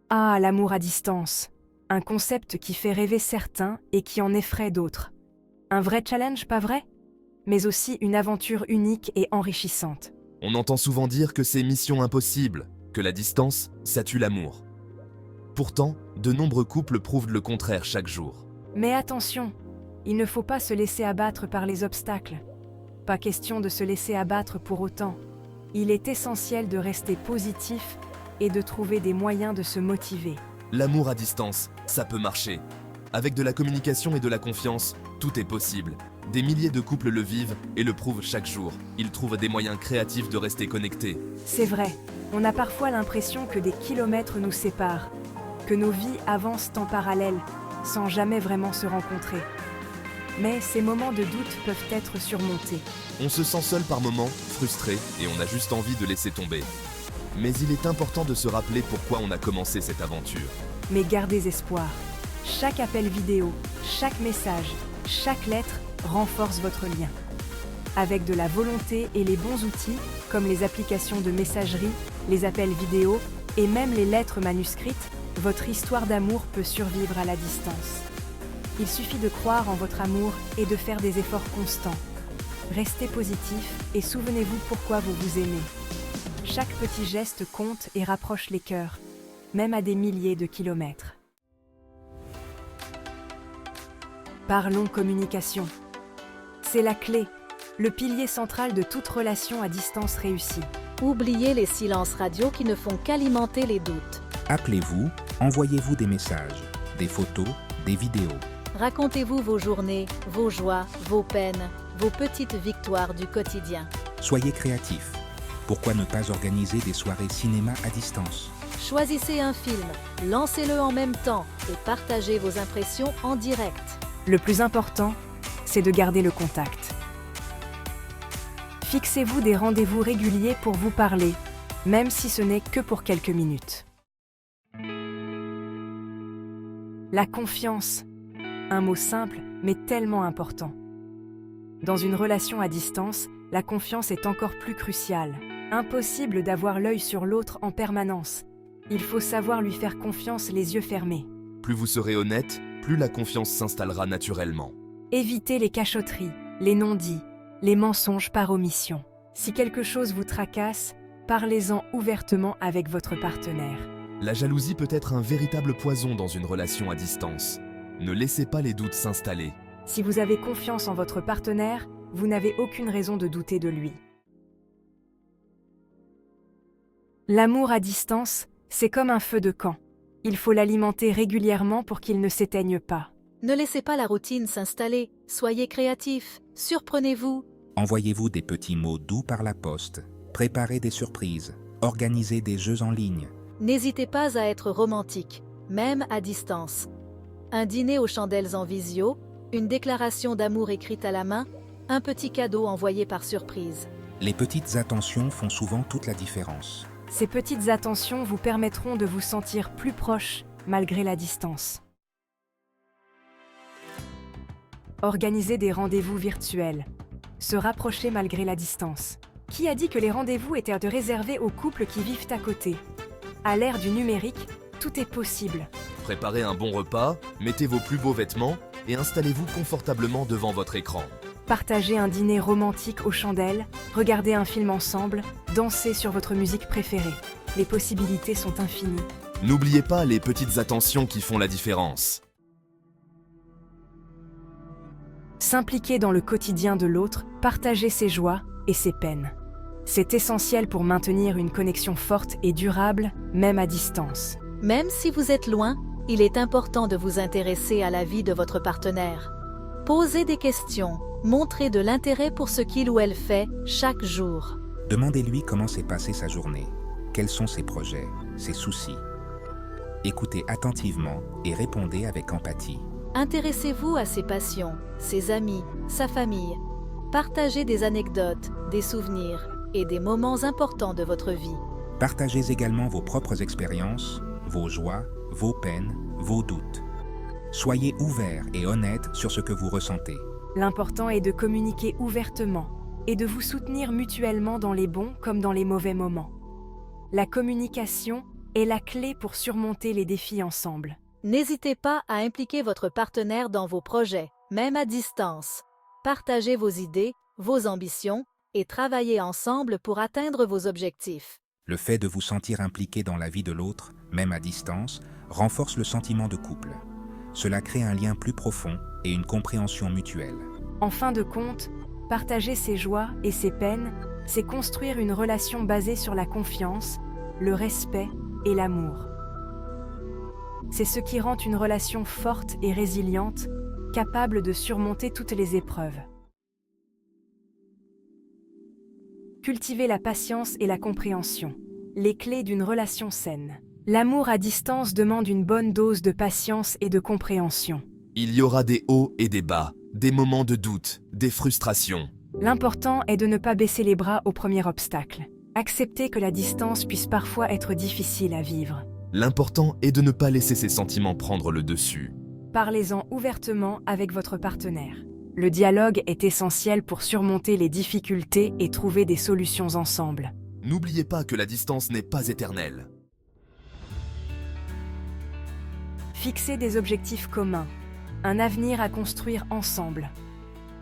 Ah, l'amour à distance. Un concept qui fait rêver certains et qui en effraie d'autres. Un vrai challenge, pas vrai? Mais aussi une aventure unique et enrichissante. On entend souvent dire que c'est mission impossible, que la distance, ça tue l'amour. Pourtant, de nombreux couples prouvent le contraire chaque jour. Mais attention, il ne faut pas se laisser abattre par les obstacles. Pas question de se laisser abattre pour autant. Il est essentiel de rester positif et de trouver des moyens de se motiver. L'amour à distance, ça peut marcher. Avec de la communication et de la confiance, tout est possible. Des milliers de couples le vivent et le prouvent chaque jour. Ils trouvent des moyens créatifs de rester connectés. C'est vrai, on a parfois l'impression que des kilomètres nous séparent, que nos vies avancent en parallèle, sans jamais vraiment se rencontrer. Mais ces moments de doute peuvent être surmontés. On se sent seul par moments, frustré, et on a juste envie de laisser tomber. Mais il est important de se rappeler pourquoi on a commencé cette aventure. Mais gardez espoir. Chaque appel vidéo, chaque message, chaque lettre renforce votre lien. Avec de la volonté et les bons outils, comme les applications de messagerie, les appels vidéo et même les lettres manuscrites, votre histoire d'amour peut survivre à la distance. Il suffit de croire en votre amour et de faire des efforts constants. Restez positif et souvenez-vous pourquoi vous vous aimez. Chaque petit geste compte et rapproche les cœurs, même à des milliers de kilomètres. Parlons communication. C'est la clé, le pilier central de toute relation à distance réussie. Oubliez les silences radio qui ne font qu'alimenter les doutes. Appelez-vous, envoyez-vous des messages, des photos, des vidéos. Racontez-vous vos journées, vos joies, vos peines, vos petites victoires du quotidien. Soyez créatifs. Pourquoi ne pas organiser des soirées cinéma à distance? Choisissez un film, lancez-le en même temps et partagez vos impressions en direct. Le plus important, c'est de garder le contact. Fixez-vous des rendez-vous réguliers pour vous parler, même si ce n'est que pour quelques minutes. La confiance, un mot simple mais tellement important. Dans une relation à distance, la confiance est encore plus cruciale. Impossible d'avoir l'œil sur l'autre en permanence. Il faut savoir lui faire confiance les yeux fermés. Plus vous serez honnête, plus la confiance s'installera naturellement. Évitez les cachotteries, les non-dits, les mensonges par omission. Si quelque chose vous tracasse, parlez-en ouvertement avec votre partenaire. La jalousie peut être un véritable poison dans une relation à distance. Ne laissez pas les doutes s'installer. Si vous avez confiance en votre partenaire, vous n'avez aucune raison de douter de lui. L'amour à distance, c'est comme un feu de camp. Il faut l'alimenter régulièrement pour qu'il ne s'éteigne pas. Ne laissez pas la routine s'installer, soyez créatifs, surprenez-vous. Envoyez-vous des petits mots doux par la poste. Préparez des surprises. Organisez des jeux en ligne. N'hésitez pas à être romantique, même à distance. Un dîner aux chandelles en visio, une déclaration d'amour écrite à la main, un petit cadeau envoyé par surprise. Les petites attentions font souvent toute la différence. Ces petites attentions vous permettront de vous sentir plus proche malgré la distance. Organisez des rendez-vous virtuels. Se rapprocher malgré la distance. Qui a dit que les rendez-vous étaient réservés aux couples qui vivent à côté? À l'ère du numérique, tout est possible. Préparez un bon repas, mettez vos plus beaux vêtements et installez-vous confortablement devant votre écran. Partagez un dîner romantique aux chandelles, regardez un film ensemble, dansez sur votre musique préférée. Les possibilités sont infinies. N'oubliez pas les petites attentions qui font la différence. S'impliquer dans le quotidien de l'autre, partager ses joies et ses peines. C'est essentiel pour maintenir une connexion forte et durable, même à distance. Même si vous êtes loin, il est important de vous intéresser à la vie de votre partenaire. Posez des questions, montrez de l'intérêt pour ce qu'il ou elle fait chaque jour. Demandez-lui comment s'est passée sa journée. Quels sont ses projets, ses soucis. Écoutez attentivement et répondez avec empathie. Intéressez-vous à ses passions, ses amis, sa famille. Partagez des anecdotes, des souvenirs et des moments importants de votre vie. Partagez également vos propres expériences, vos joies, vos peines, vos doutes. Soyez ouverts et honnêtes sur ce que vous ressentez. L'important est de communiquer ouvertement et de vous soutenir mutuellement dans les bons comme dans les mauvais moments. La communication est la clé pour surmonter les défis ensemble. N'hésitez pas à impliquer votre partenaire dans vos projets, même à distance. Partagez vos idées, vos ambitions et travaillez ensemble pour atteindre vos objectifs. Le fait de vous sentir impliqué dans la vie de l'autre, même à distance, renforce le sentiment de couple. Cela crée un lien plus profond et une compréhension mutuelle. En fin de compte, partager ses joies et ses peines, c'est construire une relation basée sur la confiance, le respect et l'amour. C'est ce qui rend une relation forte et résiliente, capable de surmonter toutes les épreuves. Cultiver la patience et la compréhension, les clés d'une relation saine. L'amour à distance demande une bonne dose de patience et de compréhension. Il y aura des hauts et des bas, des moments de doute, des frustrations. L'important est de ne pas baisser les bras au premier obstacle. Accepter que la distance puisse parfois être difficile à vivre. L'important est de ne pas laisser ses sentiments prendre le dessus. Parlez-en ouvertement avec votre partenaire. Le dialogue est essentiel pour surmonter les difficultés et trouver des solutions ensemble. N'oubliez pas que la distance n'est pas éternelle. Fixez des objectifs communs, un avenir à construire ensemble.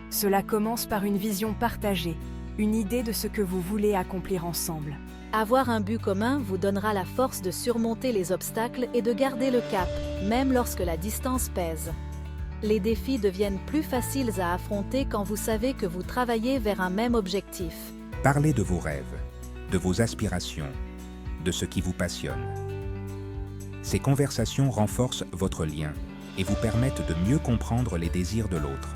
Cela commence par une vision partagée, une idée de ce que vous voulez accomplir ensemble. Avoir un but commun vous donnera la force de surmonter les obstacles et de garder le cap, même lorsque la distance pèse. Les défis deviennent plus faciles à affronter quand vous savez que vous travaillez vers un même objectif. Parlez de vos rêves, de vos aspirations, de ce qui vous passionne. Ces conversations renforcent votre lien et vous permettent de mieux comprendre les désirs de l'autre,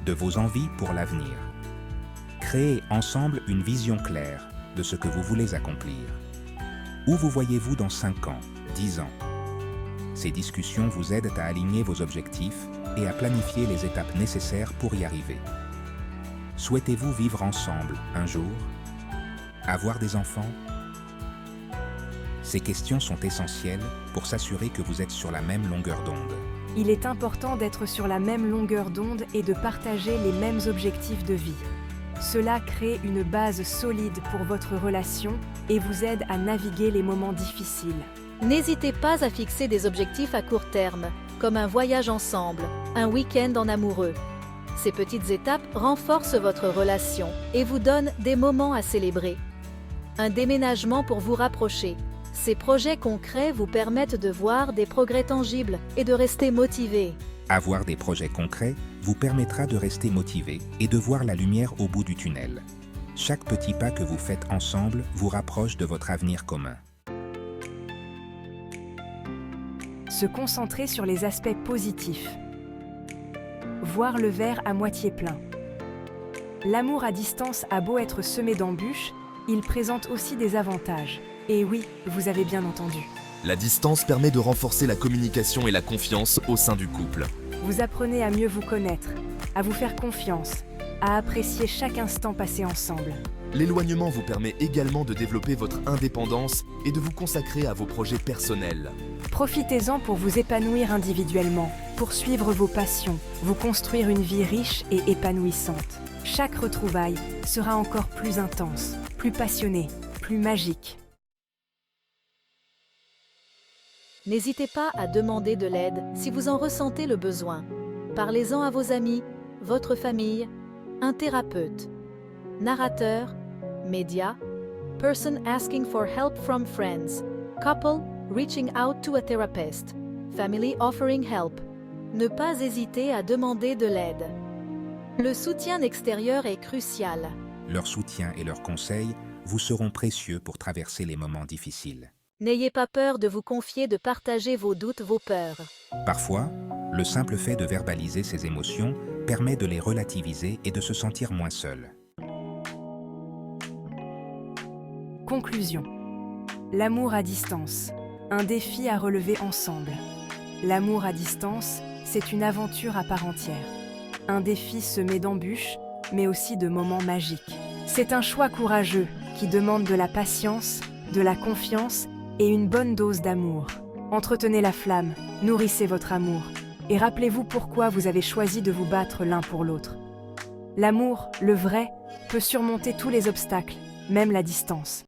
de vos envies pour l'avenir. Créez ensemble une vision claire de ce que vous voulez accomplir. Où vous voyez-vous dans 5 ans, 10 ans? Ces discussions vous aident à aligner vos objectifs et à planifier les étapes nécessaires pour y arriver. Souhaitez-vous vivre ensemble un jour? Avoir des enfants? Ces questions sont essentielles pour s'assurer que vous êtes sur la même longueur d'onde. Il est important d'être sur la même longueur d'onde et de partager les mêmes objectifs de vie. Cela crée une base solide pour votre relation et vous aide à naviguer les moments difficiles. N'hésitez pas à fixer des objectifs à court terme, comme un voyage ensemble, un week-end en amoureux. Ces petites étapes renforcent votre relation et vous donnent des moments à célébrer. Un déménagement pour vous rapprocher. Ces projets concrets vous permettent de voir des progrès tangibles et de rester motivé. Avoir des projets concrets vous permettra de rester motivé et de voir la lumière au bout du tunnel. Chaque petit pas que vous faites ensemble vous rapproche de votre avenir commun. Se concentrer sur les aspects positifs. Voir le verre à moitié plein. L'amour à distance a beau être semé d'embûches, il présente aussi des avantages. Et oui, vous avez bien entendu. La distance permet de renforcer la communication et la confiance au sein du couple. Vous apprenez à mieux vous connaître, à vous faire confiance, à apprécier chaque instant passé ensemble. L'éloignement vous permet également de développer votre indépendance et de vous consacrer à vos projets personnels. Profitez-en pour vous épanouir individuellement, poursuivre vos passions, vous construire une vie riche et épanouissante. Chaque retrouvaille sera encore plus intense, plus passionnée, plus magique. N'hésitez pas à demander de l'aide si vous en ressentez le besoin. Parlez-en à vos amis, votre famille, un thérapeute. Narrateur, média, person asking for help from friends, couple reaching out to a therapist, family offering help. Ne pas hésiter à demander de l'aide. Le soutien extérieur est crucial. Leur soutien et leurs conseils vous seront précieux pour traverser les moments difficiles. N'ayez pas peur de vous confier, de partager vos doutes, vos peurs. Parfois, le simple fait de verbaliser ses émotions permet de les relativiser et de se sentir moins seul. Conclusion. L'amour à distance. Un défi à relever ensemble. L'amour à distance, c'est une aventure à part entière. Un défi semé d'embûches, mais aussi de moments magiques. C'est un choix courageux qui demande de la patience, de la confiance et une bonne dose d'amour. Entretenez la flamme, nourrissez votre amour et rappelez-vous pourquoi vous avez choisi de vous battre l'un pour l'autre. L'amour, le vrai, peut surmonter tous les obstacles, même la distance.